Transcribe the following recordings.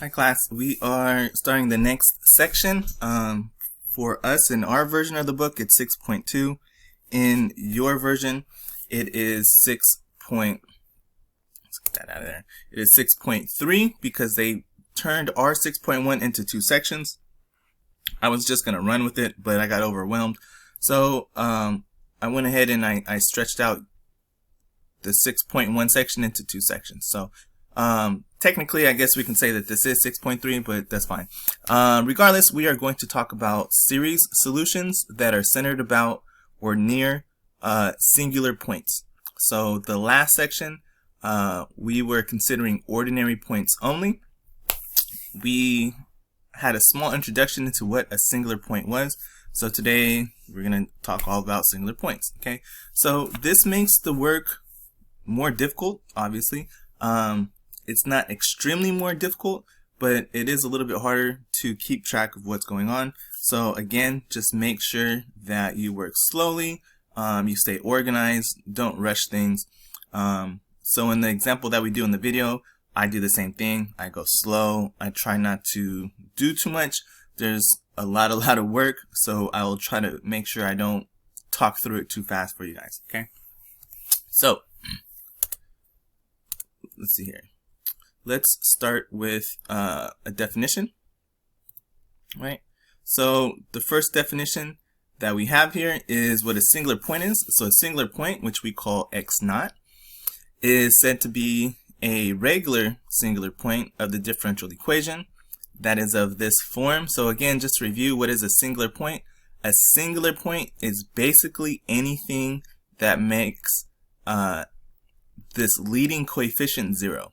Hi class, we are starting the next section. For us in our version of the book, it's 6.2. In your version, it is 6. Let's get that out of there. It is 6.3 because they turned our 6.1 into two sections. I was just going to run with it, but I got overwhelmed. So I went ahead and I stretched out the 6.1 section into two sections. So technically, I guess we can say that this is 6.3, but that's fine. Regardless, we are going to talk about series solutions that are centered about or near singular points. So the last section, we were considering ordinary points only. We had a small introduction into what a singular point was. So today we're going to talk all about singular points. Okay, so this makes the work more difficult, obviously. It's not extremely more difficult, but it is a little bit harder to keep track of what's going on. So again, just make sure that you work slowly, you stay organized, don't rush things. So in the example that we do in the video, I do the same thing. I go slow. I try not to do too much. There's a lot of work, so I will try to make sure I don't talk through it too fast for you guys. Okay, so let's see here. Let's start with a definition, right? So the first definition that we have here is what a singular point is. So a singular point, which we call x naught, is said to be a regular singular point of the differential equation that is of this form. So again, just to review, what is a singular point? A singular point is basically anything that makes this leading coefficient 0.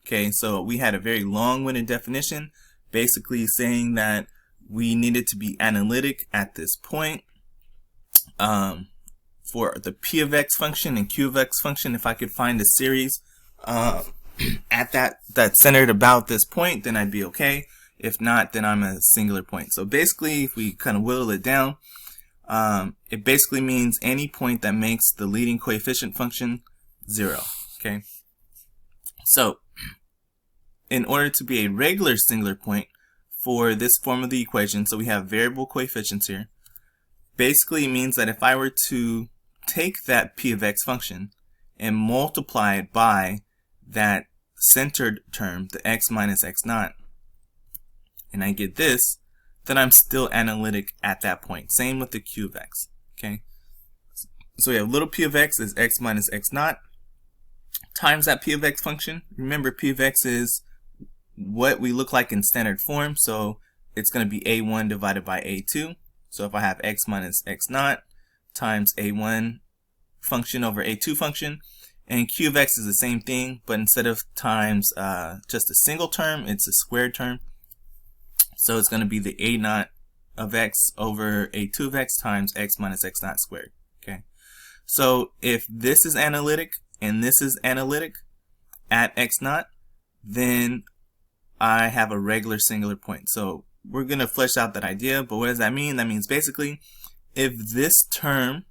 Okay, so we had a very long-winded definition, basically saying that we needed to be analytic at this point. For the p of x function and q of x function, if I could find a series at that's centered about this point, then I'd be okay. If not, then I'm a singular point. So basically, if we kind of whittle it down, it basically means any point that makes the leading coefficient function 0. Okay, so in order to be a regular singular point for this form of the equation, so we have variable coefficients here, basically it means that if I were to take that p of x function and multiply it by that centered term, the x minus x naught, and I get this, then I'm still analytic at that point. Same with the q of x. Okay, so we have little p of x is x minus x naught times that p of x function. Remember, p of x is what we look like in standard form, so it's going to be a1 divided by a2. So if I have x minus x naught times a1 function over a2 function, and q of x is the same thing, but instead of times just a single term, it's a squared term. So it's going to be the a naught of x over a2 of x times x minus x naught squared. Okay, so if this is analytic and this is analytic at x naught, then I have a regular singular point. So we're going to flesh out that idea, but what does that mean? That means basically if this term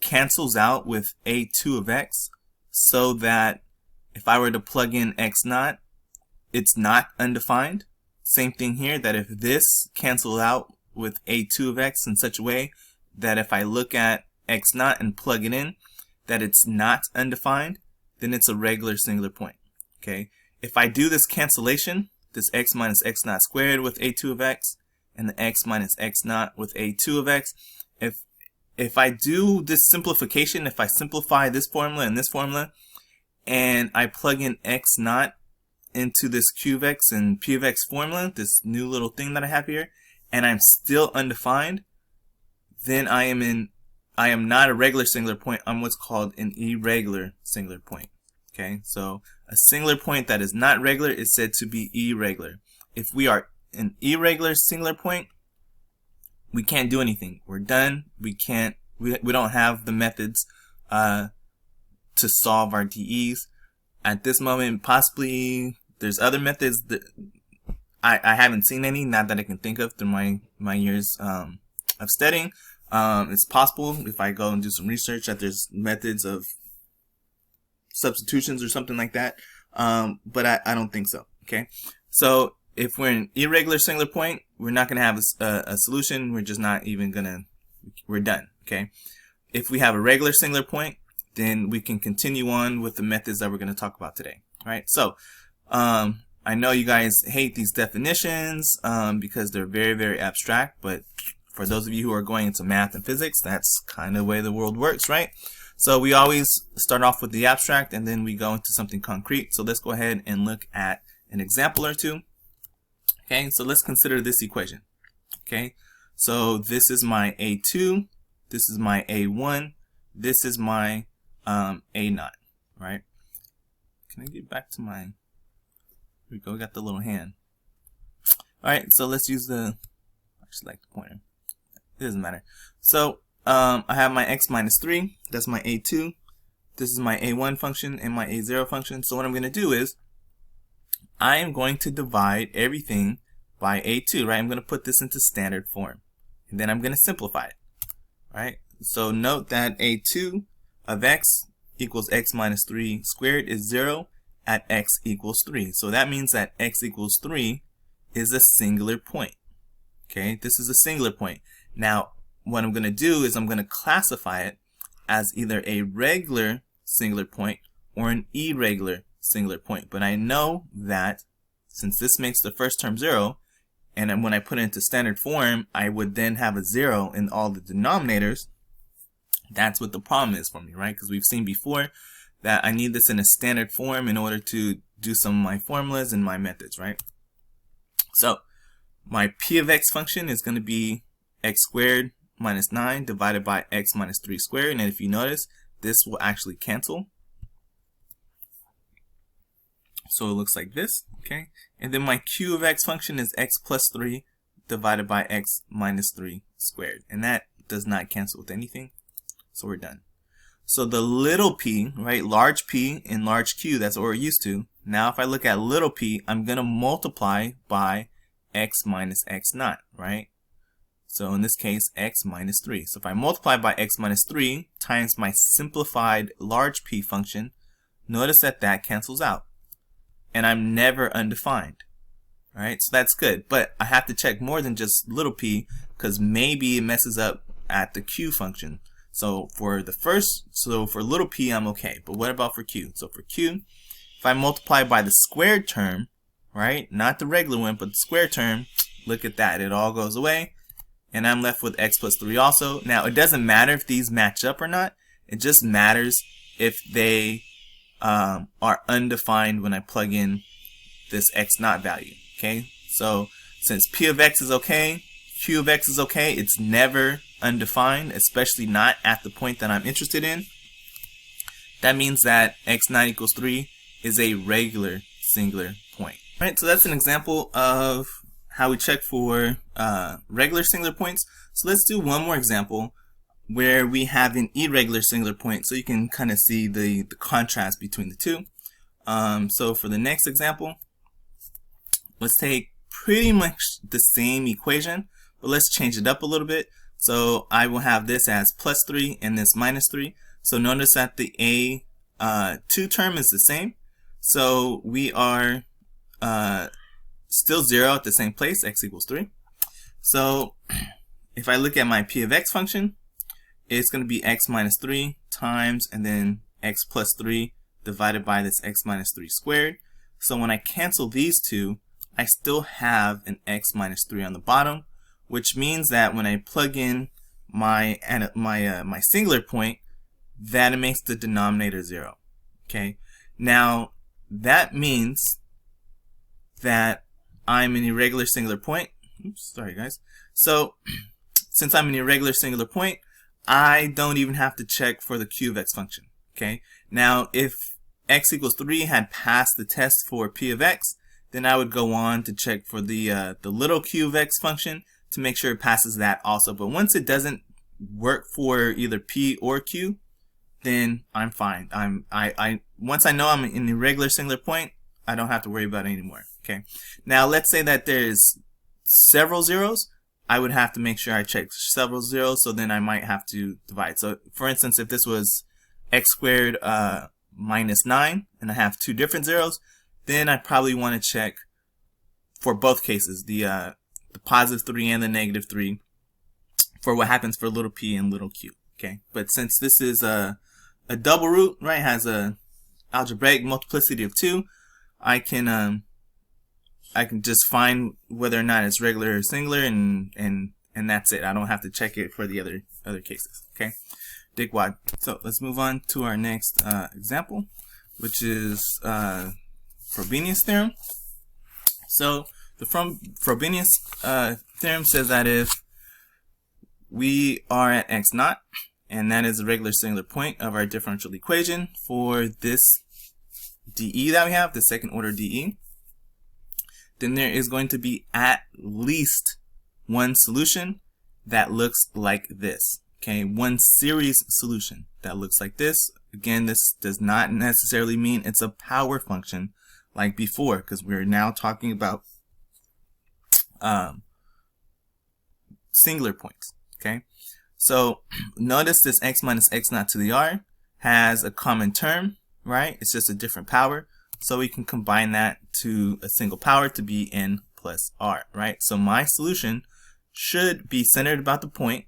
cancels out with a2 of x, so that if I were to plug in x naught, it's not undefined. Same thing here, that if this cancels out with a2 of x in such a way that if I look at x naught and plug it in, that it's not undefined, then it's a regular singular point. Okay, if I do this cancellation, this x minus x naught squared with a2 of x and the x minus x naught with a2 of x, if I do this simplification, if I simplify this formula and this formula, and I plug in x naught into this q of x and p of x formula, this new little thing that I have here, and I'm still undefined, then I am not a regular singular point. I'm what's called an irregular singular point. Okay, so a singular point that is not regular is said to be irregular. If we are an irregular singular point, we can't do anything. We're done. We don't have the methods to solve our DEs at this moment. Possibly there's other methods that I haven't seen any, not that I can think of through my years of studying. It's possible if I go and do some research that there's methods of substitutions or something like that, but I don't think so. Okay, So if we're an irregular singular point, we're not going to have a solution. We're just not even going to, we're done. Okay. If we have a regular singular point, then we can continue on with the methods that we're going to talk about today. All right. So, I know you guys hate these definitions, because they're very, very abstract, but for those of you who are going into math and physics, that's kind of the way the world works, right? So we always start off with the abstract and then we go into something concrete. So let's go ahead and look at an example or two. Okay, so let's consider this equation. Okay, so this is my A2, this is my A1, this is my A0, right? Can I get back to my, here we go, we got the little hand. Alright, so let's use the, I actually like the pointer. It doesn't matter. So I have my x minus 3, that's my A2, this is my A1 function and my A0 function. So what I'm going to do is I am going to divide everything by A2, right? I'm going to put this into standard form and then I'm going to simplify it, right? So note that A2 of x equals x minus 3 squared is 0 at x equals 3. So that means that x equals 3 is a singular point. Okay, this is a singular point. Now, what I'm going to do is I'm going to classify it as either a regular singular point or an irregular singular point. But I know that since this makes the first term 0, and then when I put it into standard form, I would then have a 0 in all the denominators. That's what the problem is for me, right? Because we've seen before that I need this in a standard form in order to do some of my formulas and my methods, right? So my p of x function is going to be x squared minus 9 divided by x minus 3 squared. And if you notice, this will actually cancel. So it looks like this, okay? And then my q of x function is x plus 3 divided by x minus 3 squared. And that does not cancel with anything. So we're done. So the little p, right, large P and large Q, that's what we're used to. Now if I look at little p, I'm going to multiply by x minus x naught, right? So in this case, x minus 3. So if I multiply by x minus 3 times my simplified large P function, notice that that cancels out. And I'm never undefined, right? So that's good. But I have to check more than just little p because maybe it messes up at the Q function. So for little p, I'm okay. But what about for Q? So for Q, if I multiply by the squared term, right? Not the regular one, but the square term, look at that. It all goes away. And I'm left with x plus 3 also. Now, it doesn't matter if these match up or not. It just matters if they are undefined when I plug in this x naught value. Okay? So since p of x is okay, q of x is okay, it's never undefined, especially not at the point that I'm interested in. That means that x naught equals 3 is a regular singular point. All right, so that's an example of how we check for regular singular points. So let's do one more example where we have an irregular singular point so you can kind of see the contrast between the two. So for the next example, let's take pretty much the same equation, but let's change it up a little bit. So I will have this as plus 3 and this minus 3. So notice that the A2 term is the same. So we are still 0 at the same place, x equals 3. So if I look at my p of x function, it's going to be x minus 3 times and then x plus 3 divided by this x minus 3 squared. So when I cancel these two, I still have an x minus 3 on the bottom, which means that when I plug in my singular point, that it makes the denominator 0. Okay. Now that means that I'm an irregular singular point. Oops, sorry guys. So since I'm an irregular singular point, I don't even have to check for the q of x function. Okay. Now if x equals 3 had passed the test for p of x, then I would go on to check for the little q of x function to make sure it passes that also. But once it doesn't work for either p or q, then I'm fine. Once I know I'm in the irregular singular point, I don't have to worry about it anymore. Okay. Now let's say that there's several zeros. I would have to make sure I check several zeros, so then I might have to divide. So for instance, if this was x squared minus 9 and I have two different zeros, then I probably want to check for both cases, the positive 3 and the negative 3, for what happens for little p and little q. Okay, but since this is a double root, right, has a algebraic multiplicity of 2, I can just find whether or not it's regular or singular, and that's it. I don't have to check it for the other cases. Okay, Dickwad. So let's move on to our next example, which is Frobenius theorem. So the Frobenius theorem says that if we are at x naught, and that is a regular singular point of our differential equation for this dE that we have, the second order dE, then there is going to be at least one solution that looks like this. Okay, one series solution that looks like this. Again, this does not necessarily mean it's a power function like before, because we're now talking about singular points. Okay, so notice this x minus x naught to the r has a common term, right? It's just a different power, so we can combine that to a single power to be n plus r, right? So my solution should be centered about the point,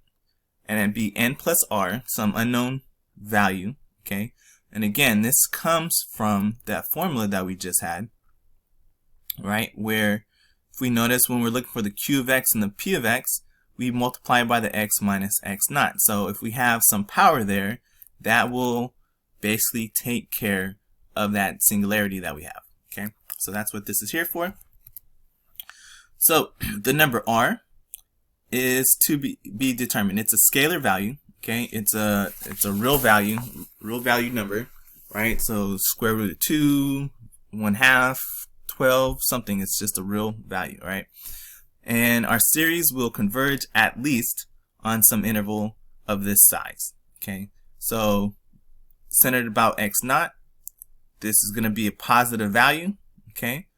and it'd be n plus r, some unknown value. Okay, and again, this comes from that formula that we just had, right? Where if we notice when we're looking for the q of x and the p of x, we multiply by the x minus x naught. So if we have some power there, that will basically take care of that singularity that we have. Okay, so that's what this is here for. So the number r is to be determined. It's a scalar value. Okay, it's a real value number, right? So square root of 2, 1/2, 12, something. It's just a real value, right? And our series will converge at least on some interval of this size. Okay, so centered about x naught, this is going to be a positive value. Okay,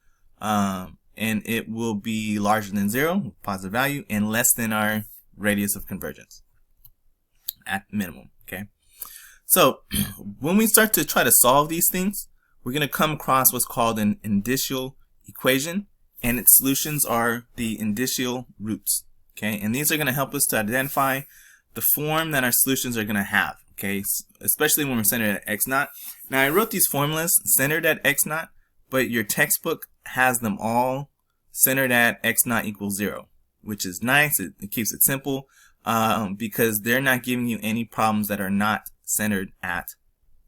and it will be larger than 0, positive value, and less than our radius of convergence at minimum. Okay, so when we start to try to solve these things, we're going to come across what's called an indicial equation, and its solutions are the indicial roots. Okay, and these are going to help us to identify the form that our solutions are going to have. Okay, especially when we're centered at x naught. Now I wrote these formulas centered at x naught, but your textbook has them all centered at x naught equals 0, which is nice. It keeps it simple because they're not giving you any problems that are not centered at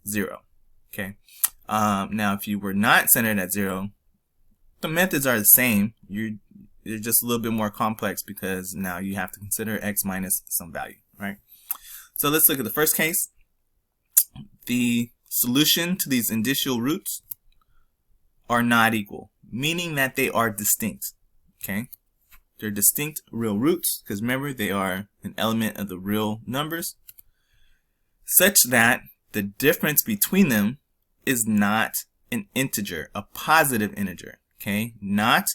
0. Okay, now if you were not centered at 0, the methods are the same. They're just a little bit more complex because now you have to consider x minus some value, right? So let's look at the first case. The solution to these indicial roots are not equal, meaning that they are distinct. Okay, they're distinct real roots because remember they are an element of the real numbers, such that the difference between them is not an integer, a positive integer. Okay, not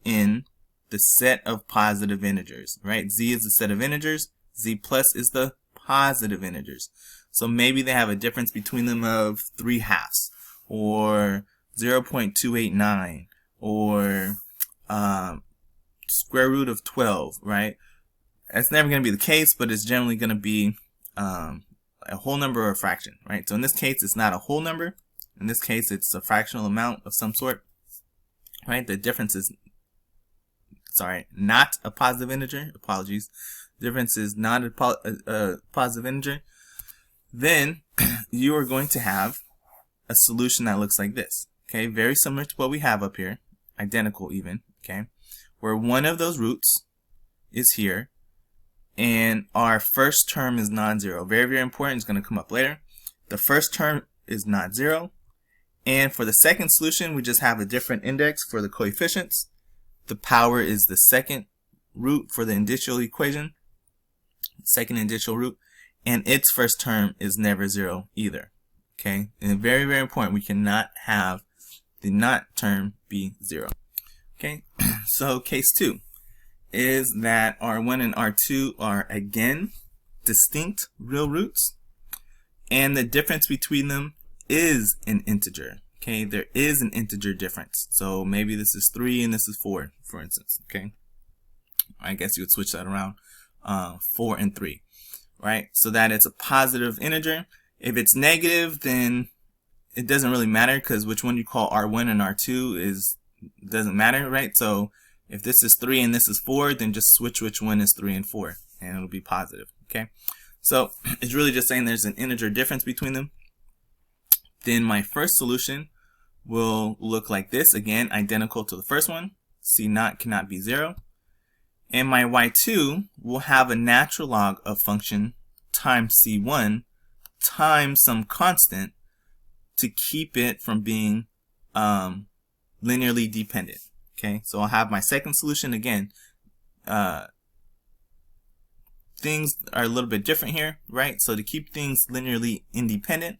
in the set of positive integers, right? Z is the set of integers, Z plus is the positive integers. So maybe they have a difference between them of 3/2 or 0.289 or square root of 12, right? That's never going to be the case, but it's generally going to be a whole number or a fraction, right? So in this case, it's not a whole number. In this case, it's a fractional amount of some sort, right? The difference is, not a positive integer. Apologies. The difference is not a positive integer. Then you are going to have a solution that looks like this. Okay, very similar to what we have up here, identical even. Okay, where one of those roots is here, and our first term is non-zero. Very, very important. It's going to come up later. The first term is not 0. And for the second solution, we just have a different index for the coefficients. The power is the second root for the indicial equation, second indicial root, and its first term is never 0 either. Okay, and very, very important, we cannot have the not term be 0. Okay, so case 2 is that R1 and R2 are again distinct real roots, and the difference between them is an integer. okay, there is an integer difference. So maybe this is 3 and this is 4, for instance, okay? I guess you would switch that around, 4 and 3, right? So that it's a positive integer. If it's negative, then it doesn't really matter, because which one you call R1 and R2 doesn't matter, right? So if this is 3 and this is 4, then just switch which one is 3 and 4, and it'll be positive, okay? So it's really just saying there's an integer difference between them. Then my first solution will look like this, again, identical to the first one. C0 cannot be 0. And my y2 will have a natural log of function times C1 times some constant to keep it from being linearly dependent. Okay, so I'll have my second solution. Again, things are a little bit different here, right? So to keep things linearly independent,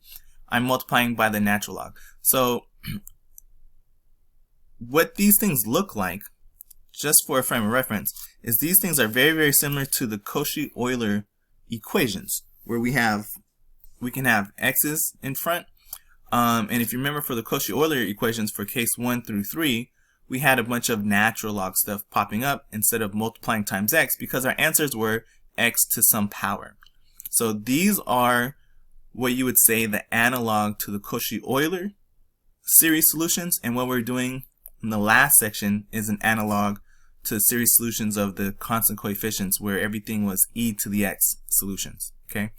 I'm multiplying by the natural log. So what these things look like, just for a frame of reference, is these things are very, very similar to the Cauchy-Euler equations, where we can have x's in front. And if you remember, for the Cauchy-Euler equations for case 1 through 3, we had a bunch of natural log stuff popping up instead of multiplying times x, because our answers were x to some power. So these are what you would say the analog to the Cauchy-Euler series solutions, and what we're doing in the last section is an analog to series solutions of the constant coefficients, where everything was e to the x solutions. Okay,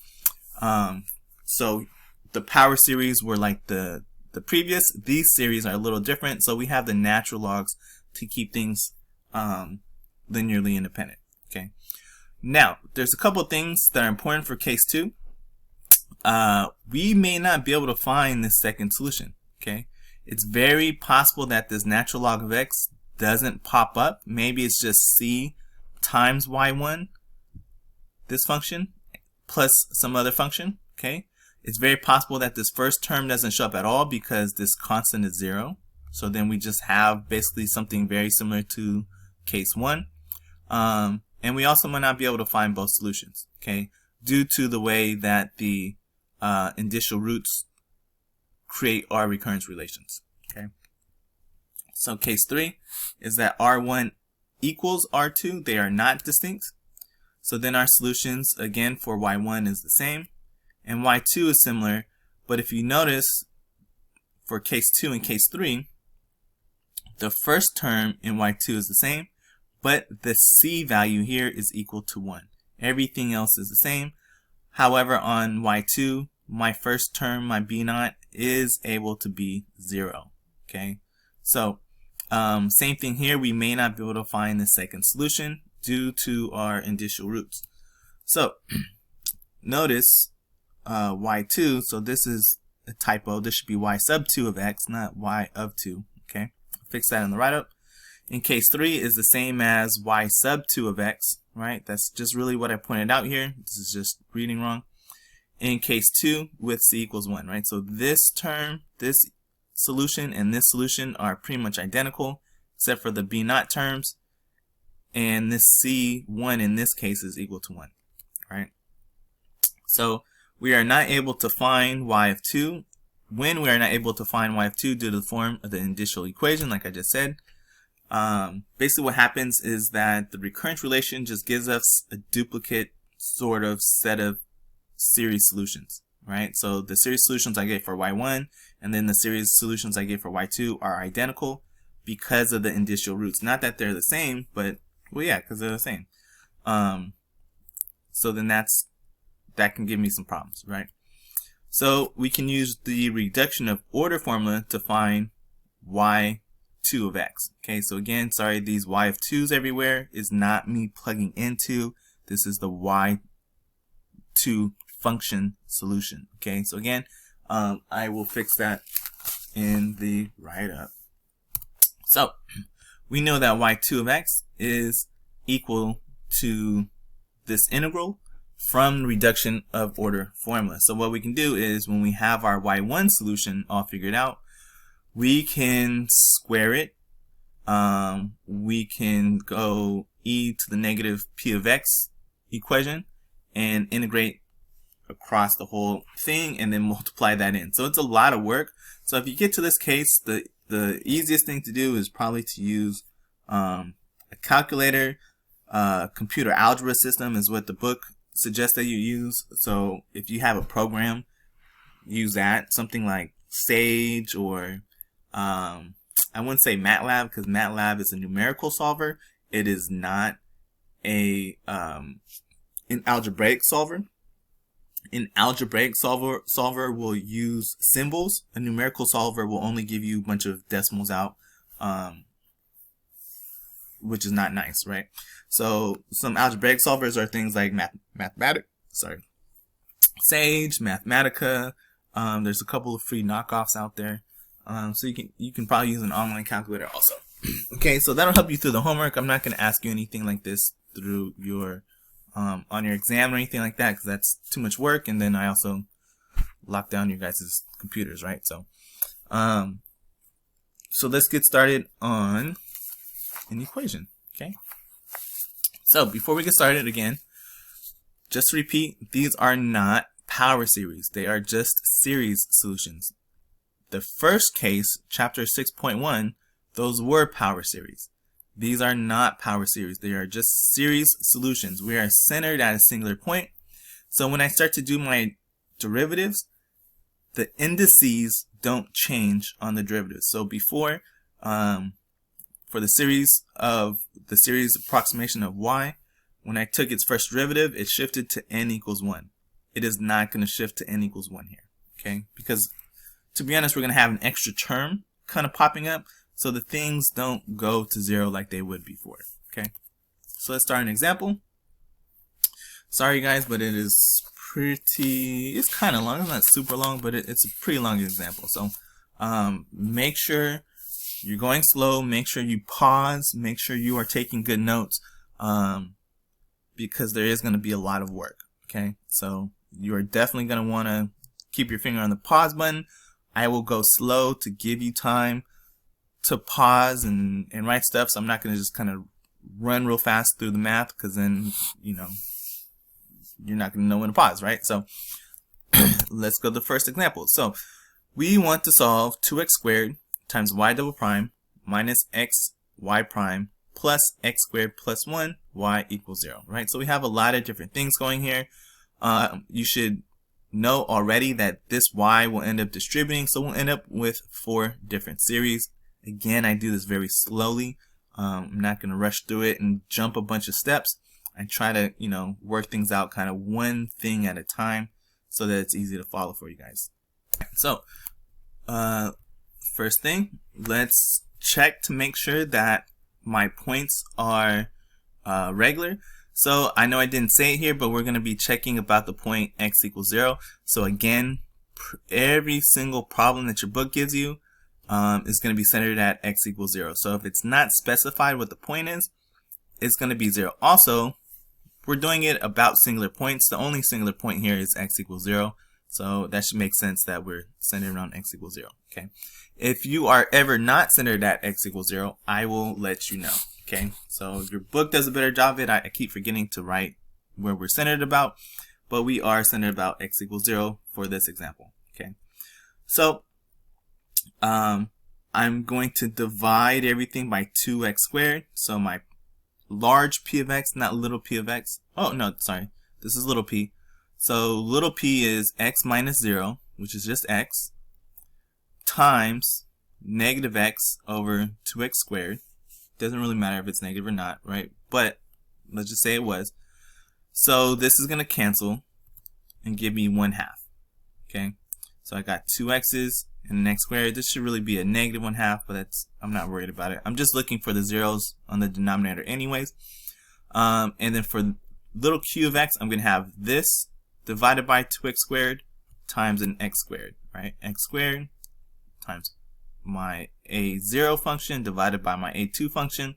so the power series were like the previous. These series are a little different, so we have the natural logs to keep things linearly independent. Okay, now there's a couple of things that are important for case 2. We may not be able to find this second solution. Okay, it's very possible that this natural log of x doesn't pop up. Maybe it's just c times y1, this function, plus some other function. Okay, it's very possible that this first term doesn't show up at all because this constant is 0. So then we just have basically something very similar to case 1. And we also might not be able to find both solutions, okay, due to the way that the indicial roots create R recurrence relations. Okay, so case 3 is that R1 equals R2. They are not distinct. So then our solutions, again, for y1 is the same, and y2 is similar. But if you notice, for case 2 and case 3, the first term in y2 is the same, but the c value here is equal to 1. Everything else is the same. However, on y2, my first term, my b0, is able to be 0. Okay, so same thing here. We may not be able to find the second solution due to our indicial roots. So notice y2, so this is a typo. This should be y sub 2 of x, not y of 2. Okay, fix that in the write-up. In case 3 is the same as y sub 2 of x, right? That's just really what I pointed out here. This is just reading wrong. In case 2, with c equals 1, right? So this term, this solution, and this solution are pretty much identical, except for the b0 terms, and this c1 in this case is equal to 1, right? So we are not able to find y of 2. When we are not able to find y of 2 due to the form of the indicial equation, like I just said, basically what happens is that the recurrence relation just gives us a duplicate sort of set of series solutions, right? So the series solutions I get for y1 and then the series solutions I get for y2 are identical because of the indicial roots. Not that they're the same, but, well, yeah, because they're the same. So then that can give me some problems, right? So we can use the reduction of order formula to find y2 of x. Okay, so again, sorry, these y of 2's everywhere is not me plugging into. This is the y2 function solution. Okay, so again, I will fix that in the write-up. So we know that y2 of x is equal to this integral from reduction of order formula. So what we can do is, when we have our y1 solution all figured out, we can square it. We can go e to the negative p of x equation and integrate across the whole thing and then multiply that in. So it's a lot of work. So if you get to this case, the easiest thing to do is probably to use a calculator. Computer algebra system is what the book suggests that you use. So if you have a program, use that. Something like Sage or I wouldn't say MATLAB, because MATLAB is a numerical solver. It is not an algebraic solver. An algebraic solver will use symbols. A numerical solver will only give you a bunch of decimals out, which is not nice, right? So some algebraic solvers are things like Sage, Mathematica. There's a couple of free knockoffs out there. So you can probably use an online calculator also. Okay, so that'll help you through the homework. I'm not going to ask you anything like this through your on your exam or anything like that, because that's too much work. And then I also lock down your guys' computers, right? So so let's get started on an equation. Okay, so before we get started, again, just to repeat, these are not power series. They are just series solutions. The first case, chapter 6.1, those were power series. These are not power series. They are just series solutions. We are centered at a singular point. So when I start to do my derivatives, the indices don't change on the derivatives. So before, for the series approximation of y, when I took its first derivative, it shifted to n equals 1. It is not going to shift to n equals 1 here, okay? Because to be honest, we're going to have an extra term kind of popping up, so the things don't go to 0 like they would before, okay? So let's start an example. Sorry guys, but it is it's kind of long. It's not super long, but it's a pretty long example. So make sure you're going slow, make sure you pause, make sure you are taking good notes, because there is going to be a lot of work, okay? So you are definitely going to want to keep your finger on the pause button. I will go slow to give you time to pause and write stuff, so I'm not going to just kind of run real fast through the math, because then, you know, you're not going to know when to pause, right? So let's go to the first example. So we want to solve 2x squared times y double prime minus x y prime plus x squared plus 1 y equals 0, right? So we have a lot of different things going here. You should know already that this y will end up distributing, so we'll end up with 4 different series. Again, I do this very slowly. I'm not going to rush through it and jump a bunch of steps. I try to, you know, work things out kind of one thing at a time so that it's easy to follow for you guys. So, first thing, let's check to make sure that my points are regular. So I know I didn't say it here, but we're going to be checking about the point x equals 0. So again, every single problem that your book gives you is going to be centered at x equals 0. So if it's not specified what the point is, it's going to be 0. Also, we're doing it about singular points. The only singular point here is x equals 0. So that should make sense that we're centered around x equals 0. Okay. If you are ever not centered at x equals 0, I will let you know. Okay. So your book does a better job of it. I keep forgetting to write where we're centered about, but we are centered about x equals 0 for this example. Okay. So I'm going to divide everything by 2x squared. So my large p of x, not little p of x. Oh, no, sorry. This is little p. So little p is x minus 0, which is just x, times negative x over 2x squared. Doesn't really matter if it's negative or not, right? But let's just say it was. So this is going to cancel and give me 1/2. Okay? So I got 2 x's and an x squared. This should really be a negative 1/2, but I'm not worried about it. I'm just looking for the zeros on the denominator anyways. And then for little q of x, I'm going to have this divided by 2x squared times an x squared, right? X squared times my a0 function divided by my a2 function.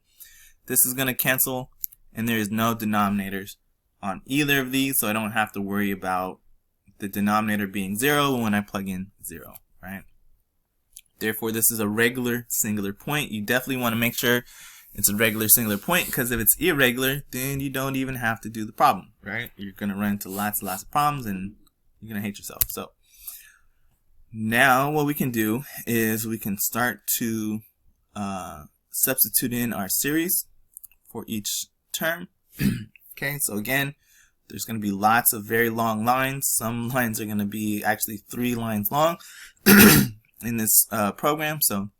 This is going to cancel, and there is no denominators on either of these, so I don't have to worry about the denominator being 0 when I plug in 0, right? Therefore, this is a regular singular point. You definitely want to make sure it's a regular singular point, because if it's irregular, then you don't even have to do the problem, right? You're going to run into lots and lots of problems, and you're going to hate yourself. So Now what we can do is we can start to substitute in our series for each term. Okay, so again, there's going to be lots of very long lines. Some lines are going to be actually 3 lines long in this program, so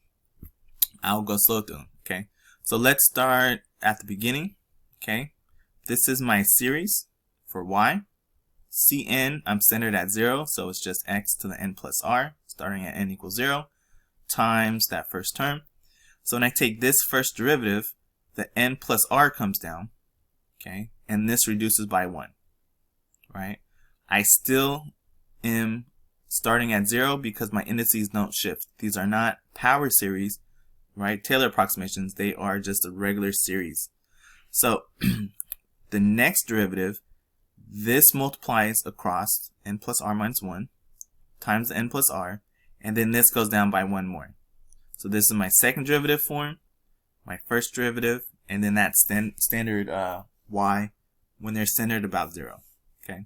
I'll go slow through them. Okay, so let's start at the beginning. Okay, this is my series for y. Cn, I'm centered at 0, so it's just x to the n plus r, starting at n equals 0, times that first term. So when I take this first derivative, the n plus r comes down, okay, and this reduces by 1, right? I still am starting at 0 because my indices don't shift. These are not power series, right? Taylor approximations, they are just a regular series. So the next derivative, this multiplies across n plus r minus 1 times the n plus r, and then this goes down by 1 more. So this is my second derivative form, my first derivative, and then that standard y when they're centered about 0. Okay.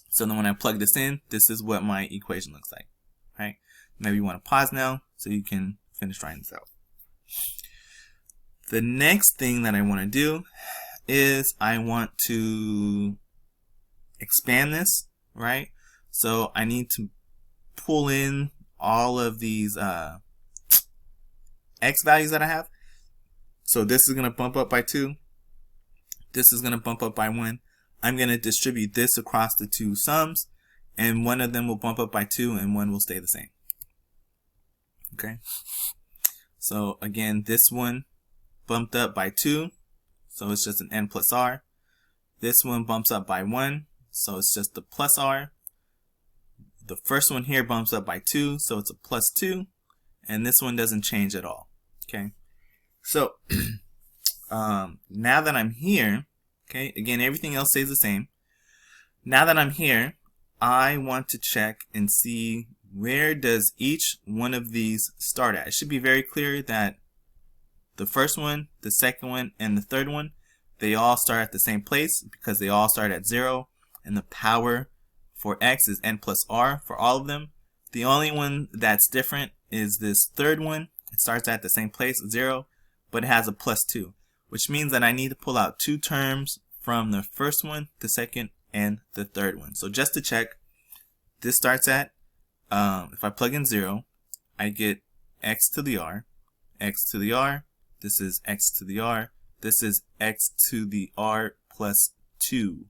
So then when I plug this in, this is what my equation looks like. Right? Maybe you want to pause now so you can finish writing this out. The next thing that I want to do is I want to expand this, right? So I need to pull in all of these x values that I have. So this is going to bump up by 2. This is going to bump up by 1. I'm going to distribute this across the 2 sums, and one of them will bump up by 2 and one will stay the same. Okay. So again, this one bumped up by 2, so it's just an n plus r. This one bumps up by 1, so it's just the plus r. The first one here bumps up by 2, so it's a plus 2, and this one doesn't change at all. Okay, so now that I'm here, okay, again, everything else stays the same. Now that I'm here, I want to check and see where does each one of these start at. It should be very clear that the first one, the second one, and the third one, they all start at the same place because they all start at 0, and the power for x is n plus r for all of them. The only one that's different is this third one. It starts at the same place, 0, but it has a plus 2, which means that I need to pull out 2 terms from the first one, the second, and the third one. So just to check, this starts at, if I plug in 0, I get x to the r, x to the r, this is x to the r, this is x to the r plus 2.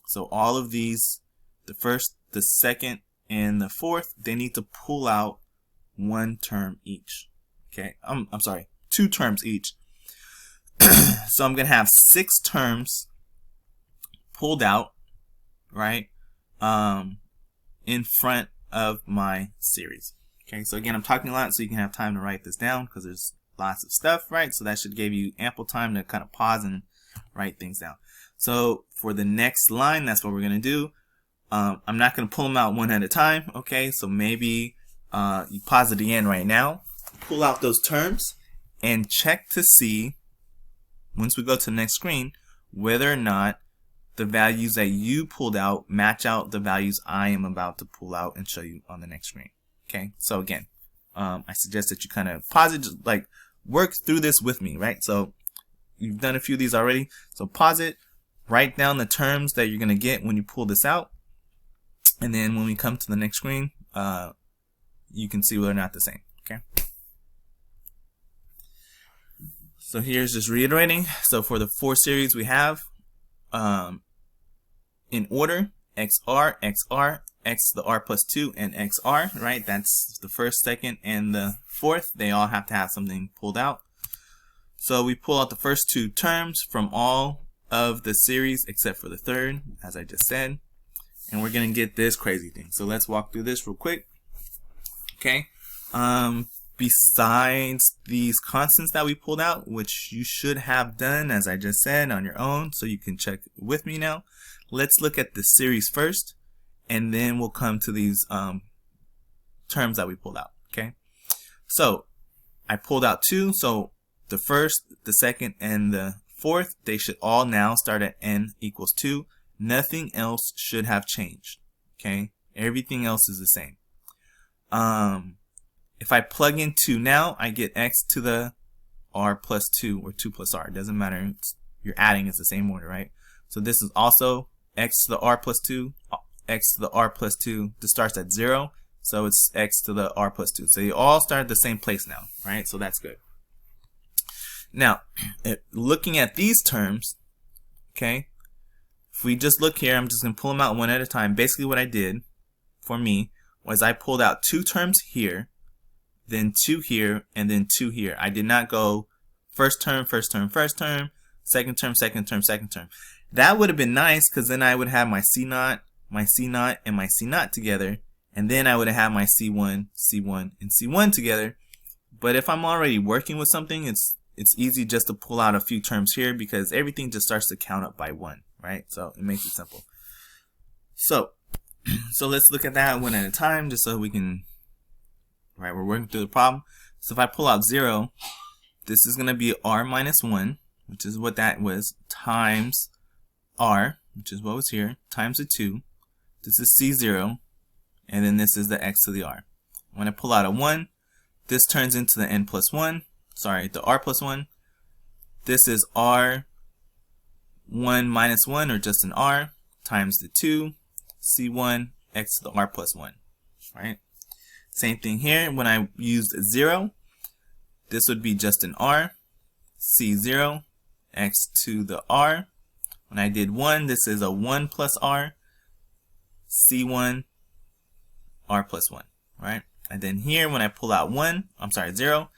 So all of these, the first, the second, and the fourth, they need to pull out 1 term each. Okay, I'm sorry, 2 terms each. So I'm going to have 6 terms pulled out, right, in front of my series. Okay, so again, I'm talking a lot so you can have time to write this down because there's lots of stuff, right? So that should give you ample time to kind of pause and write things down. So for the next line, that's what we're going to do. I'm not going to pull them out one at a time, okay? So maybe you pause at the end right now, pull out those terms, and check to see, once we go to the next screen, whether or not the values that you pulled out match out the values I am about to pull out and show you on the next screen. Okay, so again, I suggest that you kind of pause it, just like work through this with me, right? So you've done a few of these already, so pause it, write down the terms that you're going to get when you pull this out, and then when we come to the next screen, you can see whether or not the same. Okay. So here's just reiterating. So for the 4 series we have, in order, XR, XR, X to the R plus 2, and XR, right? That's the first, second, and the fourth. They all have to have something pulled out. So we pull out the first 2 terms from all of the series except for the third, as I just said. And we're going to get this crazy thing. So let's walk through this real quick. Okay. Besides these constants that we pulled out, which you should have done, as I just said, on your own, so you can check with me now, let's look at the series first, and then we'll come to these terms that we pulled out. Okay, so I pulled out 2, so the first, the second, and the fourth, they should all now start at n equals 2. Nothing else should have changed. Okay, everything else is the same. if I plug in 2 now, I get x to the r plus 2 or 2 plus r. It doesn't matter. You're adding, it's the same order, right? So this is also x to the r plus 2, x to the r plus 2. This starts at 0, so it's x to the r plus 2. So you all start at the same place now, right? So that's good. Now, looking at these terms, okay, if we just look here, I'm just going to pull them out one at a time. Basically what I did for me was I pulled out 2 terms here, then 2 here, and then 2 here. I did not go first term, first term, first term, second term, second term, second term. That would have been nice because then I would have my C0, my C0, and my C0 together, and then I would have had my C1, C1, and C1 together. But if I'm already working with something, it's easy just to pull out a few terms here because everything just starts to count up by 1, right? So it makes it simple. So let's look at that one at a time just so we can, right, we're working through the problem. So if I pull out 0, this is going to be r minus 1, which is what that was, times r, which is what was here, times the 2. This is C0, and then this is the x to the r. When I pull out a 1, this turns into the n plus 1, sorry, the r plus 1. This is r1 minus 1, or just an r, times the 2, C1, x to the r plus 1, right? Same thing here. When I used 0, this would be just an r, C0, x to the r. When I did 1, this is a 1 plus r, C1, r plus 1, right? And then here, when I pull out 0,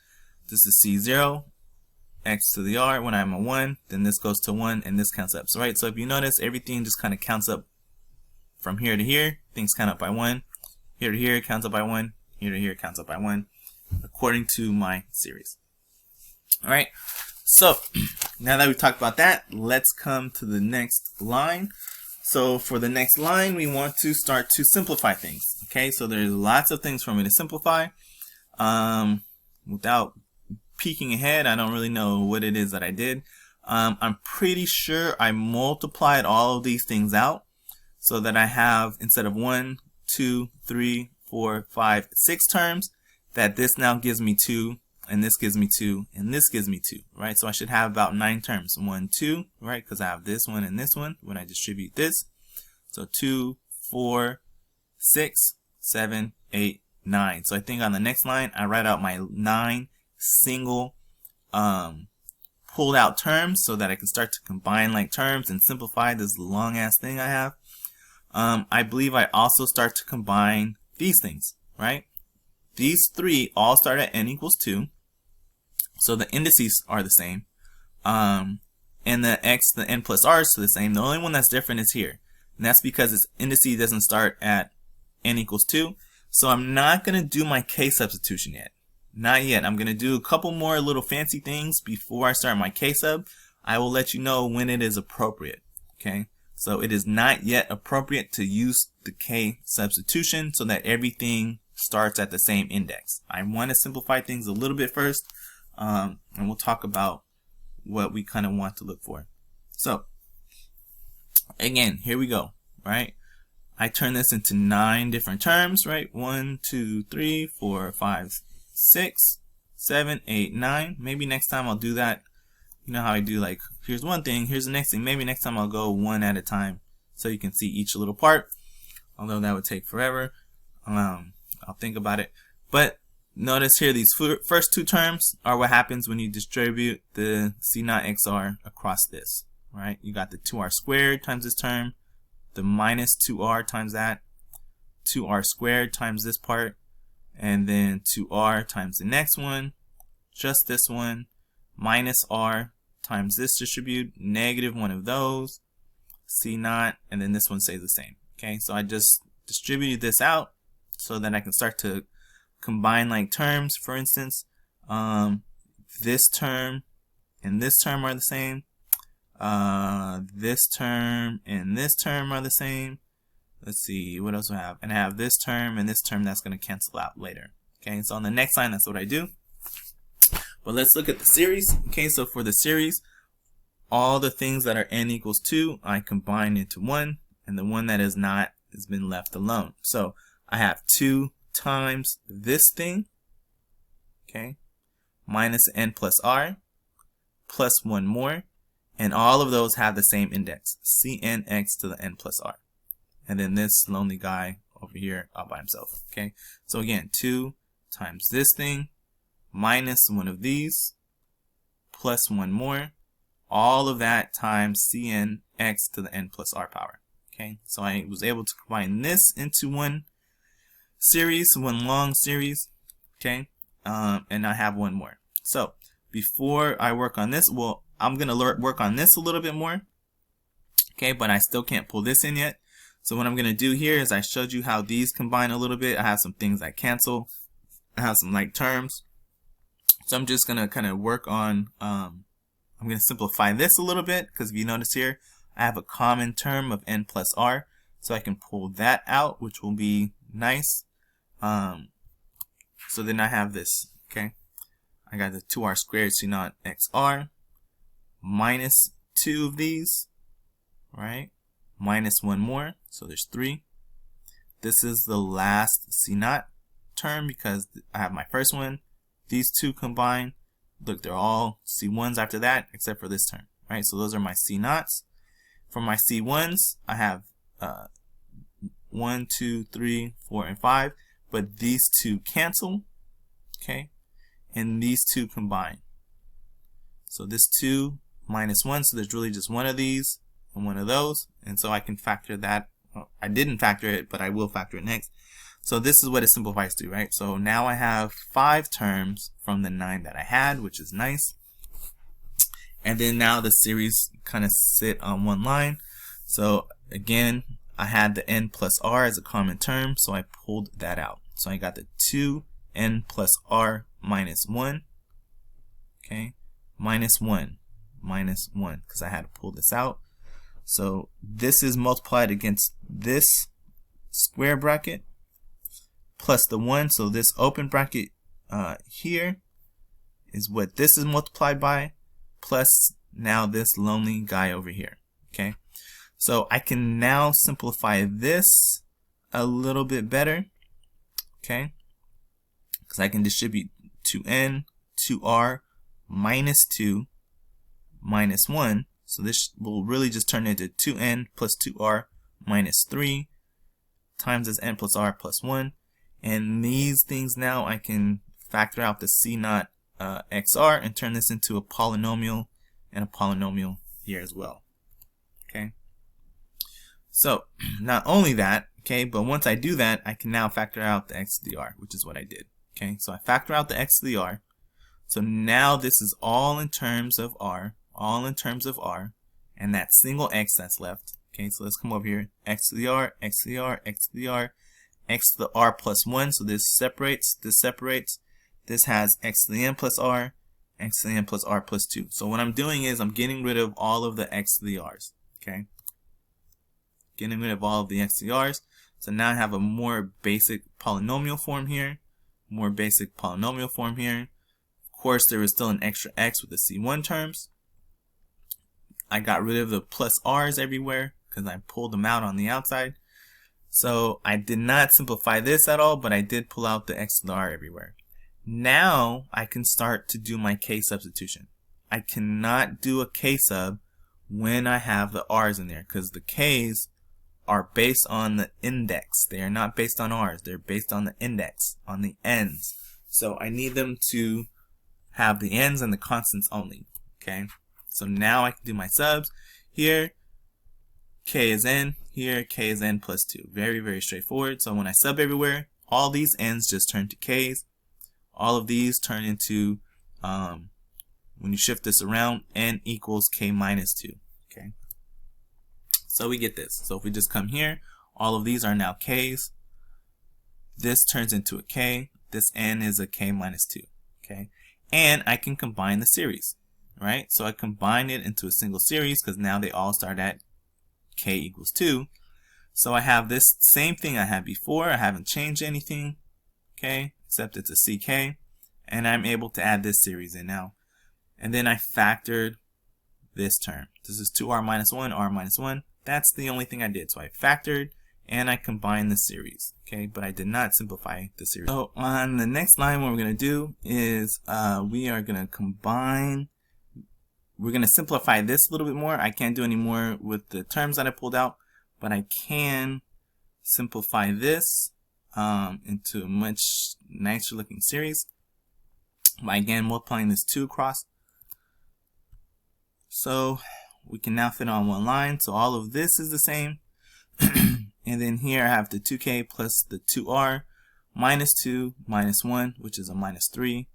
this is C0, x to the r. When I'm a 1, then this goes to 1, and this counts up. So, right, so if you notice, everything just kind of counts up from here to here. Things count up by 1. Here to here counts up by 1. Here to here counts up by 1, according to my series. All right, so now that we've talked about that, let's come to the next line. So for the next line, we want to start to simplify things. Okay, so there's lots of things for me to simplify. Without peeking ahead, I don't really know what it is that I did. I'm pretty sure I multiplied all of these things out so that I have, instead of 1, 2, 3, 4, 5, 6 terms, that this now gives me 2, and this gives me 2, and this gives me 2, right? So I should have about 9 terms. 1, 2, right? Because I have this one and this one when I distribute this. So 2, 4, 6, 7, 8, 9. So I think on the next line, I write out my 9 single pulled out terms so that I can start to combine like terms and simplify this long ass thing I have. I believe I also start to combine these things, right? These 3 all start at n equals 2. So the indices are the same. And the x, the n plus r is the same. The only one that's different is here. And that's because its indice doesn't start at n equals 2. So I'm not going to do my k substitution yet. Not yet. I'm going to do a couple more little fancy things before I start my k sub. I will let you know when it is appropriate. Okay. So it is not yet appropriate to use the k substitution so that everything starts at the same index. I want to simplify things a little bit first, and we'll talk about what we kind of want to look for. So again, here we go, right? I turn this into 9 different terms, right? 1, 2, 3, 4, 5, 6, 7, 8, 9. Maybe next time I'll do that. You know how I do, like, here's one thing, here's the next thing. Maybe next time I'll go one at a time so you can see each little part, although that would take forever. I'll think about it. But notice here, these first 2 terms are what happens when you distribute the C0 XR across this, right? You got the 2r squared times this term, the minus 2r times that, 2r squared times this part, and then 2r times the next one, just this one, minus r times this distribute, negative one of those, C0, and then this one stays the same. Okay, so I just distributed this out so that I can start to combine like terms. For instance, this term and this term are the same. This term and this term are the same. Let's see, what else do I have? And I have this term and this term that's going to cancel out later. Okay, so on the next line, that's what I do. But let's look at the series. Okay, so for the series, all the things that are n equals 2, I combine into 1, and the one that is not has been left alone. So I have 2, times this thing, okay, minus n plus r, plus one more, and all of those have the same index, cnx to the n plus r. And then this lonely guy over here all by himself, okay? So again, 2 times this thing, minus one of these, plus one more, all of that times cnx to the n plus r power, okay? So I was able to combine this into one series, one long series, okay? And I have one more. So before I work on this, well, I'm going to work on this a little bit more, okay? But I still can't pull this in yet. So what I'm going to do here is I showed you how these combine a little bit. I have some things I cancel. I have some like terms. So I'm just going to kind of work on, I'm going to simplify this a little bit, because if you notice here, I have a common term of n plus r. So I can pull that out, which will be nice. So then I have this, okay? I got the 2r squared c naught xr minus 2 of these, right? Minus one more, so there's 3. This is the last c naught term because I have my first one. These two combine. Look, they're all c1s after that, except for this term, right? So those are my c naughts. For my c1s, I have 1, 2, 3, 4, and 5, but these two cancel, okay? And these two combine. So this 2 minus 1, so there's really just one of these and one of those, and so I can factor that. Well, I didn't factor it, but I will factor it next. So this is what it simplifies to, right? So now I have 5 terms from the 9 that I had, which is nice. And then now the series kind of sit on one line. So again, I had the n plus r as a common term, so I pulled that out. So I got the 2n plus r minus 1, okay, minus 1, because I had to pull this out. So this is multiplied against this square bracket plus the 1. So this open bracket here is what this is multiplied by, plus now this lonely guy over here, okay? So I can now simplify this a little bit better, okay? Because I can distribute 2n, 2r, minus 2, minus 1. So this will really just turn into 2n plus 2r minus 3 times this n plus r plus 1. And these things now I can factor out the c naught xr and turn this into a polynomial and a polynomial here as well. Okay. So not only that, okay, but once I do that, I can now factor out the x to the r, which is what I did. Okay, so I factor out the x to the r. So now this is all in terms of r, and that single x that's left. Okay, so let's come over here. X to the r, x to the r, x to the r, x to the r plus 1. So this separates, this separates. This has x to the n plus r, x to the n plus r plus 2. So what I'm doing is I'm getting rid of all of the x to the r's. Okay, getting rid of all of the x to the r's. So now I have a more basic polynomial form here. Of course, there is still an extra x with the c1 terms. I got rid of the plus r's everywhere because I pulled them out on the outside. So I did not simplify this at all, but I did pull out the x to the r everywhere. Now I can start to do my k substitution. I cannot do a k sub when I have the r's in there because the k's are based on the index. They are not based on r's. They're based on the index, on the n's. So I need them to have the n's and the constants only. Okay. So now I can do my subs. Here, k is n. Here, k is n plus 2. Very, very straightforward. So when I sub everywhere, all these n's just turn to k's. All of these turn into, when you shift this around, n equals k minus 2. Okay. So we get this. So if we just come here, all of these are now k's. This turns into a k. This n is a k minus 2. Okay. And I can combine the series. Right? So I combine it into a single series because now they all start at k equals 2. So I have this same thing I had before. I haven't changed anything, okay, except it's a ck. And I'm able to add this series in now. And then I factored this term. This is 2r minus 1, r minus 1. That's the only thing I did. So I factored and I combine the series. Okay, but I did not simplify the series. So on the next line, what we're going to do is we are going to combine. We're going to simplify this a little bit more. I can't do any more with the terms that I pulled out, but I can simplify this into a much nicer looking series by again multiplying this 2 across. So we can now fit on one line. So all of this is the same. And then here I have the 2k plus the 2r minus 2 minus 1, which is a minus 3.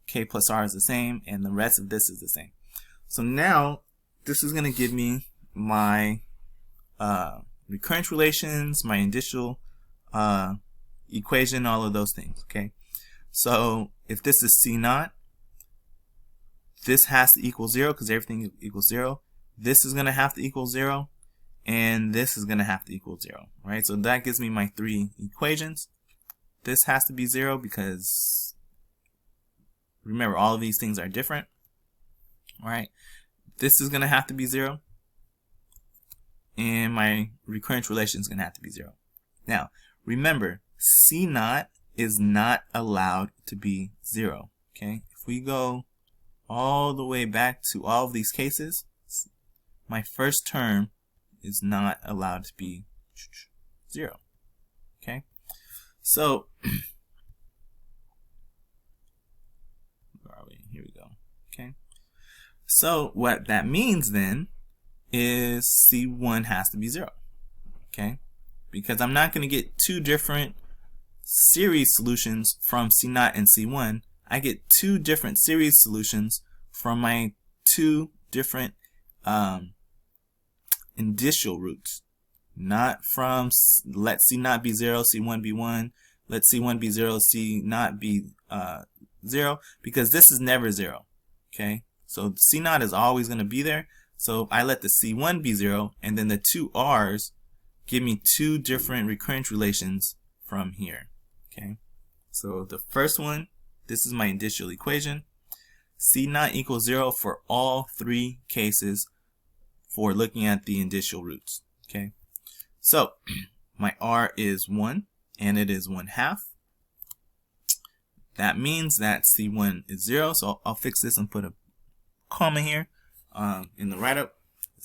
K plus r is the same, and the rest of this is the same. So now this is going to give me my recurrence relations, my indicial equation, all of those things. Okay, so if this is C naught, this has to equal 0 because everything equals 0. This is going to have to equal 0, and this is going to have to equal 0. Right? So that gives me my 3 equations. This has to be 0 because remember, all of these things are different. All right, this is going to have to be 0, and my recurrence relation is going to have to be 0. Now, remember, C naught is not allowed to be 0. Okay, if we go all the way back to all of these cases, my first term is not allowed to be 0. Okay, so where are we? Here we go. Okay, so what that means then is C1 has to be 0. Okay, because I'm not going to get 2 different series solutions from C naught and C1. I get 2 different series solutions from my 2 different indicial roots. Not from let C naught be 0, C1 be 1, let C1 be 0, C naught be 0, because this is never 0. Okay, so C naught is always going to be there. So I let the C1 be 0, and then the 2 R's give me 2 different recurrence relations from here. Okay, so the first one, this is my indicial equation. C naught equals 0 for all 3 cases for looking at the indicial roots. Okay, so my R is 1 and it is 1/2. That means that C1 is 0. So I'll fix this and put a comma here in the write-up.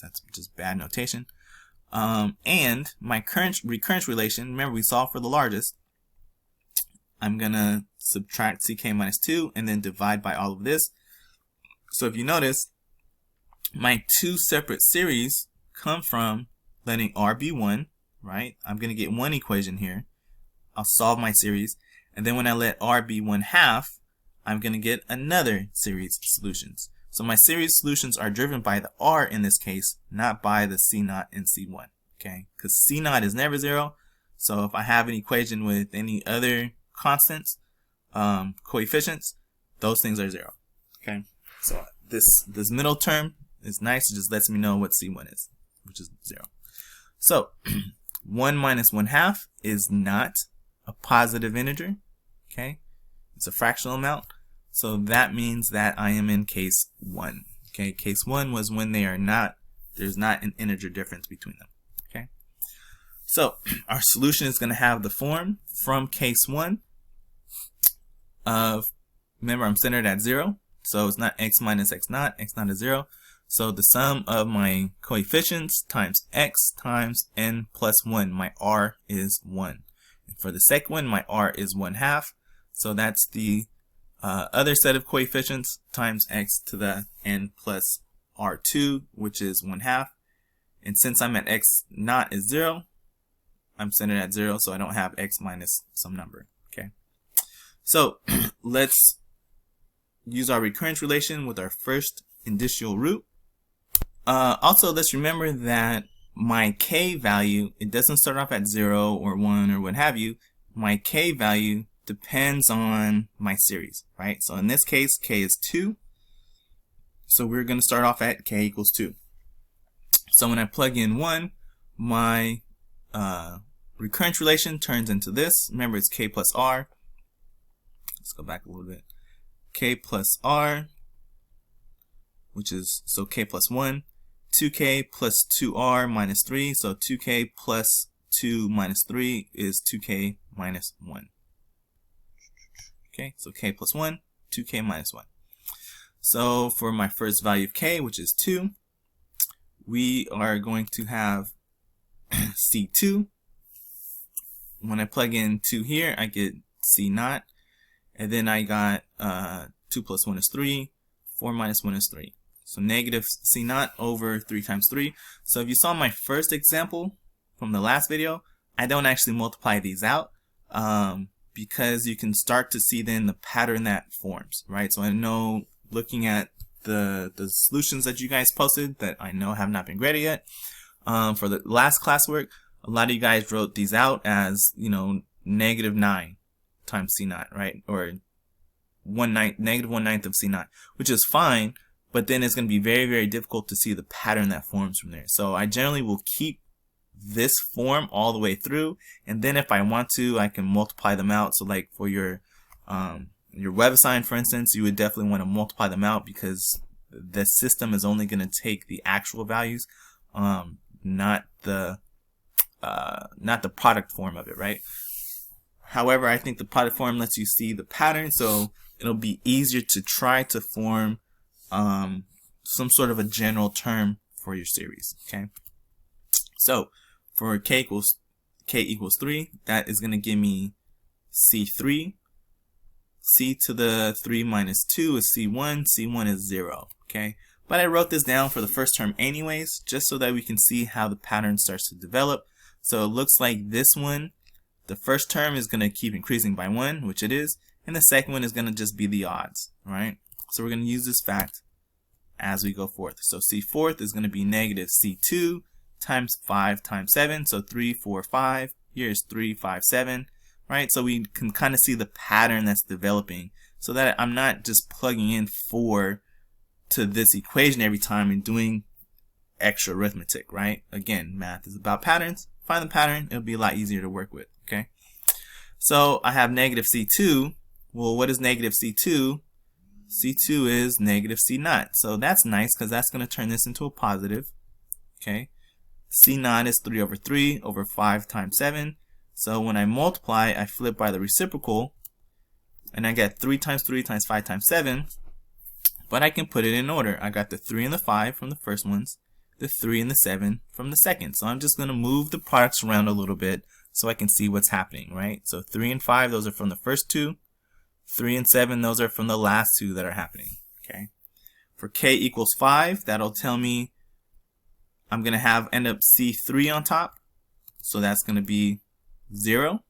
That's just bad notation. And my recurrence relation, remember we solved for the largest. I'm going to subtract ck minus 2 and then divide by all of this. So if you notice, my 2 separate series come from letting R be 1, right? I'm going to get 1 equation here. I'll solve my series. And then when I let R be 1/2, I'm going to get another series of solutions. So my series solutions are driven by the R in this case, not by the C naught and C1. Okay, because C naught is never 0. So if I have an equation with any other constants, coefficients, those things are 0. Okay, so this middle term is nice. It just lets me know what C1 is, which is 0. So 1 minus 1/2 is not a positive integer. Okay, it's a fractional amount. So that means that I am in case 1. Okay, case 1 was when they are not, there's not an integer difference between them. Okay, so our solution is going to have the form from case 1 of, remember I'm centered at 0, so it's not x minus x naught is 0. So the sum of my coefficients times x times n plus 1, my r is 1. And for the second one, my r is 1/2. So that's the other set of coefficients times x to the n plus r2, which is 1/2. And since I'm at x naught is 0, I'm centered at 0, so I don't have x minus some number. Okay, so let's use our recurrence relation with our first indicial root. Also, let's remember that my k value, it doesn't start off at 0 or 1 or what have you. My k value depends on my series, right? So in this case, k is 2. So we're going to start off at k equals 2. So when I plug in 1, my recurrence relation turns into this. Remember, it's k plus r. Let's go back a little bit. K plus r, which is, so k plus 1. 2k plus 2r minus 3, so 2k plus 2 minus 3 is 2k minus 1. Okay, so k plus 1, 2k minus 1. So for my first value of k, which is 2, we are going to have C2. When I plug in 2 here, I get C0. And then I got 2 plus 1 is 3, 4 minus 1 is 3. So negative C0 over 3 times 3. So if you saw my first example from the last video, I don't actually multiply these out because you can start to see then the pattern that forms, right? So I know looking at the solutions that you guys posted that I know have not been graded yet, for the last classwork, a lot of you guys wrote these out as, you know, negative 9 times C0, right? Or negative 1/9 of C0, which is fine, but then it's going to be very, very difficult to see the pattern that forms from there. So I generally will keep this form all the way through, and then if I want to, I can multiply them out. So like for your web assign, for instance, you would definitely want to multiply them out because the system is only going to take the actual values, not the product form of it, right? However, I think the product form lets you see the pattern, so it'll be easier to try to form some sort of a general term for your series. Okay, so for k equals 3, that is going to give me C3. C to the 3 minus 2 is C1. C1 is 0. Okay, but I wrote this down for the first term anyways, just so that we can see how the pattern starts to develop. So it looks like this one, the first term is going to keep increasing by 1, which it is, and the second one is going to just be the odds, right? So we're going to use this fact as we go forth. So C4 is going to be negative C2 times 5 times 7, so 3, 4, 5. Here's 3, 5, 7, right? So we can kind of see the pattern that's developing, so that I'm not just plugging in 4 to this equation every time and doing extra arithmetic, right? Again, math is about patterns. Find the pattern, it'll be a lot easier to work with. Okay, so I have negative C2. Well, what is negative C2? C2 is negative C0. So that's nice because that's going to turn this into a positive. Okay, C0 is 3 over 3 over 5 times 7. So when I multiply, I flip by the reciprocal, and I get 3 times 3 times 5 times 7. But I can put it in order. I got the 3 and the 5 from the first ones, the 3 and the 7 from the second. So I'm just going to move the products around a little bit so I can see what's happening, right? So 3 and 5, those are from the first two. 3 and 7, those are from the last two that are happening. Okay. For k equals 5, that'll tell me I'm going to end up C3 on top. So that's going to be 0.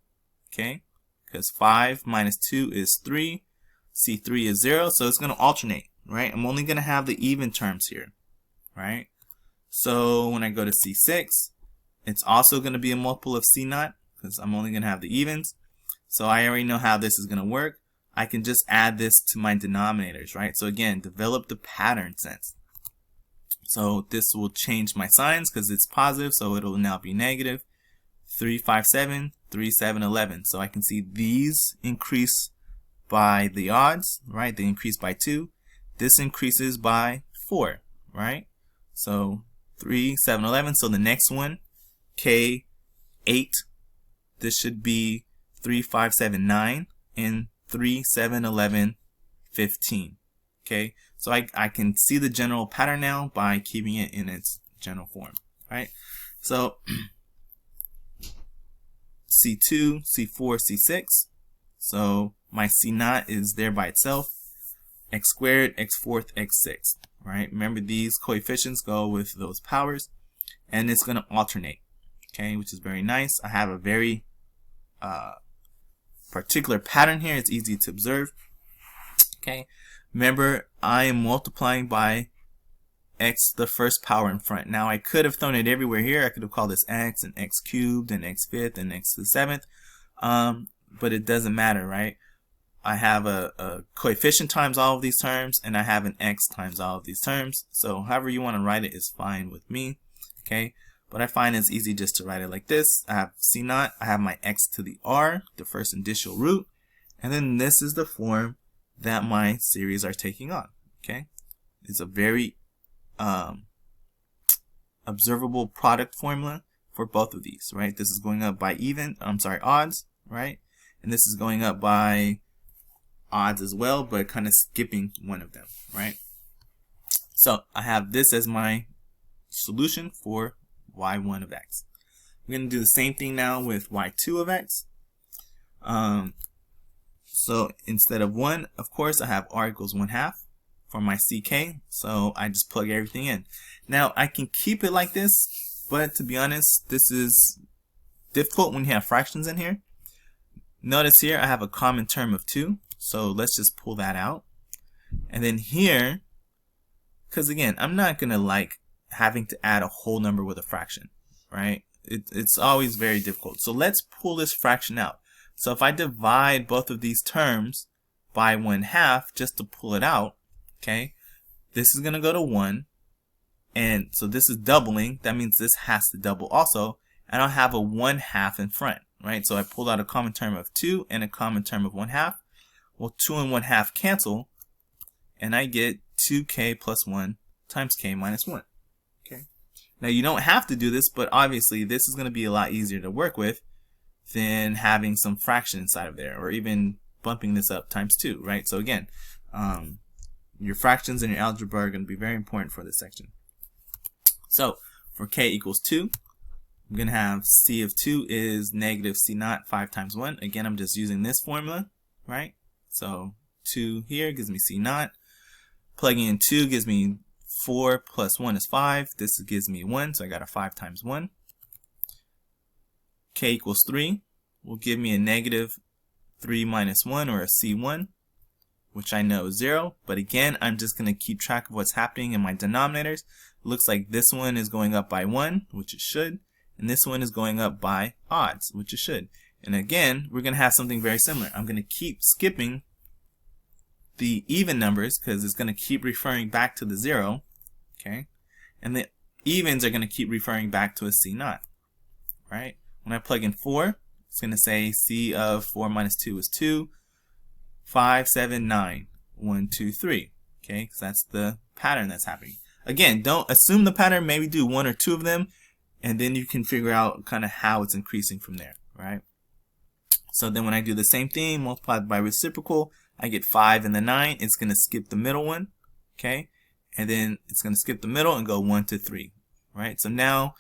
Okay. Because 5 minus 2 is 3. C3 is 0. So it's going to alternate, right? I'm only going to have the even terms here, right? So when I go to C6, it's also going to be a multiple of C0 because I'm only going to have the evens. So I already know how this is going to work. I can just add this to my denominators, right? So again, develop the pattern sense. So this will change my signs because it's positive, so it'll now be negative. 3, 5, 7, 3, 7, 11. So I can see these increase by the odds, right? They increase by 2. This increases by 4, right? So 3, 7, 11. So the next one, K, 8. This should be 3, 5, 7, 9. And 3, 7, 11, 15. Okay, so I can see the general pattern now by keeping it in its general form, right? So C2, C4, C6. So my C0 is there by itself. X squared, X fourth, X sixth, right? Remember these coefficients go with those powers, and it's going to alternate, okay, which is very nice. I have a very particular pattern here. It's easy to observe. Okay, remember I am multiplying by x, the first power in front. Now I could have thrown it everywhere here. I could have called this x and x cubed and x fifth and x to the seventh, but it doesn't matter, right? I have a coefficient times all of these terms, and I have an x times all of these terms. So however you want to write it is fine with me. Okay, but I find it's easy just to write it like this. I have C0, I have my x to the r, the first initial root, and then this is the form that my series are taking on. Okay, it's a very observable product formula for both of these, right? This is going up by odds, right? And this is going up by odds as well, but kind of skipping one of them, right? So I have this as my solution for y1 of x. I'm going to do the same thing now with y2 of x. So instead of 1, of course, I have r equals 1/2 for my ck, so I just plug everything in. Now I can keep it like this, but to be honest, this is difficult when you have fractions in here. Notice here I have a common term of 2, so let's just pull that out. And then here, because again, I'm not going to like having to add a whole number with a fraction, right? It's always very difficult. So let's pull this fraction out. So if I divide both of these terms by 1/2 just to pull it out, okay, this is going to go to 1. And so this is doubling. That means this has to double also. And I'll have a 1/2 in front, right? So I pulled out a common term of 2 and a common term of 1/2. Well, 2 and 1/2 cancel, and I get 2k plus 1 times k minus 1. Okay. Now you don't have to do this, but obviously this is going to be a lot easier to work with than having some fraction inside of there, or even bumping this up times 2, right? So again, your fractions in your algebra are going to be very important for this section. So for k equals 2, I'm going to have c of 2 is negative c naught 5 times 1. Again, I'm just using this formula, right? So 2 here gives me c naught. Plugging in 2 gives me 4 plus 1 is 5. This gives me 1, so I got a 5 times 1. K equals 3 will give me a negative 3 minus 1, or a c1, which I know is 0. But again, I'm just going to keep track of what's happening in my denominators. It looks like this one is going up by 1, which it should. And this one is going up by odds, which it should. And again, we're going to have something very similar. I'm going to keep skipping the even numbers because it's going to keep referring back to the 0. Okay. And the evens are going to keep referring back to a c naught. Right? When I plug in 4, it's going to say c of 4 minus 2 is 2. 5, 7, 9. 1, 2, 3. Okay, because that's the pattern that's happening. Again, don't assume the pattern. Maybe do 1 or 2 of them, and then you can figure out kind of how it's increasing from there, right? So then when I do the same thing, multiplied by reciprocal, I get 5 and the 9. It's going to skip the middle one, okay? And then it's going to skip the middle and go 1 to 3, right? So now,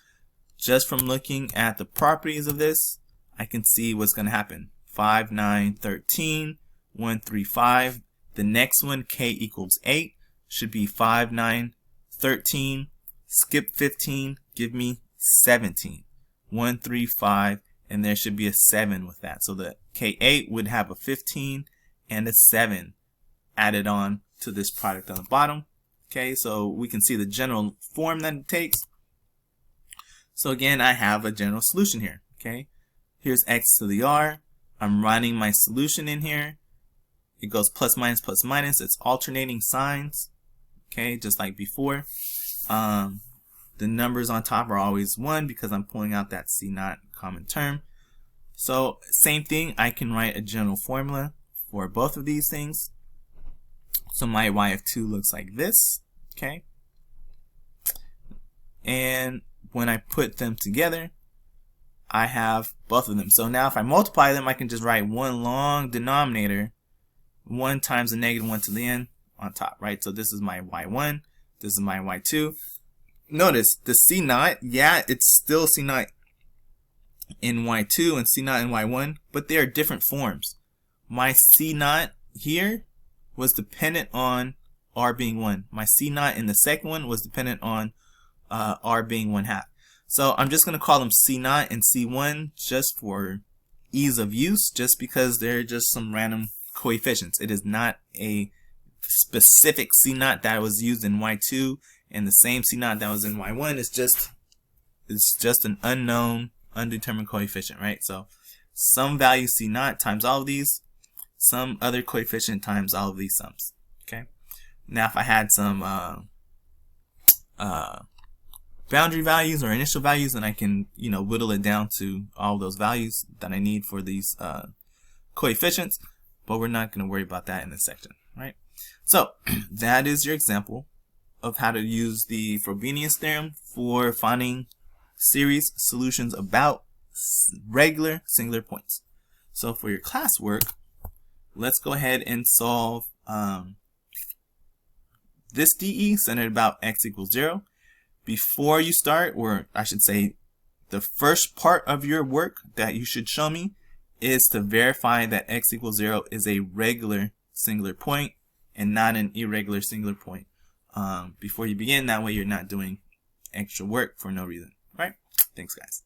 just from looking at the properties of this, I can see what's going to happen. 5, 9, 13, 1, 3, 5. The next one, k equals 8, should be 5, 9, 13, skip 15, give me 17. 1, 3, 5, and there should be a 7 with that. So the k8 would have a 15 and a 7 added on to this product on the bottom. Okay, so we can see the general form that it takes. So again, I have a general solution here. Okay, here's x to the r. I'm writing my solution in here. It goes plus minus plus minus. It's alternating signs. Okay, just like before. The numbers on top are always 1 because I'm pulling out that c naught common term. So same thing, I can write a general formula for both of these things. So my y of 2 looks like this. Okay, and when I put them together, I have both of them. So now if I multiply them, I can just write one long denominator, 1 times the negative 1 to the n on top, right? So this is my y1, this is my y2. Notice the c naught, yeah, it's still c naught in y2 and c naught in y1, but they are different forms. My c naught here was dependent on r being 1. My c naught in the second one was dependent on r being 1/2. So I'm just going to call them c naught and c1 just for ease of use, just because they're just some random coefficients. It is not a specific c naught that was used in y2 and the same c naught that was in y1. It's just an unknown, undetermined coefficient, right? So some value c naught times all of these, some other coefficient times all of these sums. Okay. Now if I had some boundary values or initial values, then I can, whittle it down to all those values that I need for these coefficients, but we're not going to worry about that in this section, right? So that is your example of how to use the Frobenius theorem for finding series solutions about regular singular points. So for your classwork, let's go ahead and solve this DE centered about x equals 0. Before you start, or I should say the first part of your work that you should show me is to verify that x equals 0 is a regular singular point and not an irregular singular point before you begin. That way you're not doing extra work for no reason. Right? Thanks, guys.